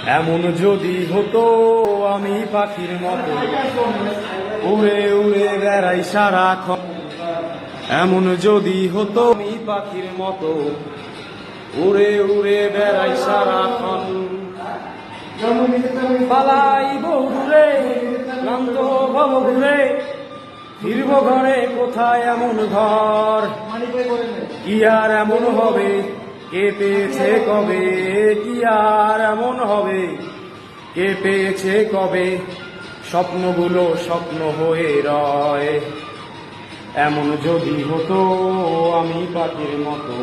এমন যদি হতো আমি পাখির মতো উড়ে উড়ে বেড়াই সারাক্ষণ। এমন যদি হতো আমি পাখির মতো উড়ে উড়ে বেড়াই সারাক্ষণ। পালাই বউরে ক্লান্ত ভব ঘুরে ফিরব ঘরে, কোথায় এমন ঘর? কি আর এমন হবে, কে পেয়েছে কবে? কি আর এমন হবে, কে পেয়েছে কবে? স্বপ্নগুলো স্বপ্ন হয়ে রয়। এমন যদি হতো আমি পাখির মতো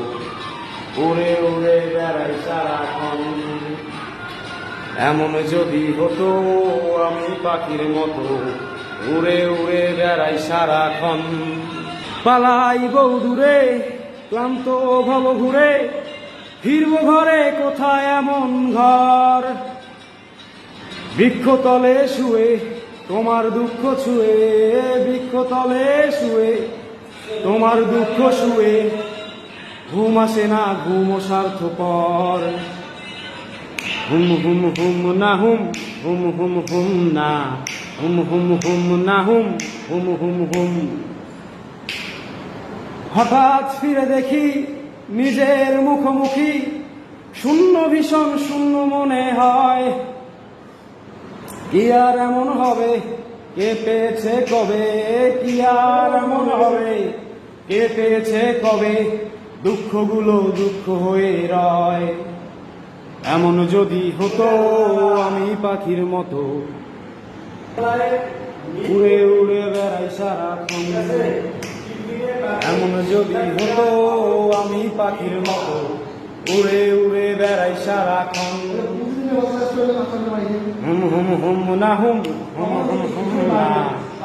উড়ে উড়ে বেড়াই সারাক্ষণ। এমন যদি হতো আমি পাখির মতো উড়ে উড়ে বেড়াই সারাক্ষণ। পালাই বউ দূরে ক্লান্ত ভব ঘুরে ফিরব ঘরে, কোথায় এমন ঘর? বৃক্ষতলে শুয়ে তোমার দুঃখ ছুঁয়ে, বৃক্ষতলে শুয়ে তোমার দুঃখ শুয়ে ঘুম আসে না, ঘুম স্বার্থপর। হুম হুম হুম না হুম, হুম হুম হুম না, হুম হুম হুম না হুম, হুম হুম হুম। হঠাৎ ফিরে দেখি নিজের মুখোমুখি, শূন্য ভীষণ শূন্য মনে হয়। কি আর এমন হবে, কে পেয়েছে কবে? কি আর এমন হবে, কে পেয়েছে কবে? দুঃখগুলো দুঃখ হয়ে রয়। এমন যদি হতো আমি পাখির মতো উড়ে উড়ে বেড়াই সারাক্ষণ। এমন যদি হতো আমি পাখির মতো উড়ে উড়ে বেড়াই সারাক্ষণ। হুম হুম হুম না হুম, হুম হুম হুম না,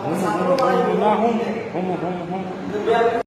হুম হুম হুম না হুম, হুম হুম হুম।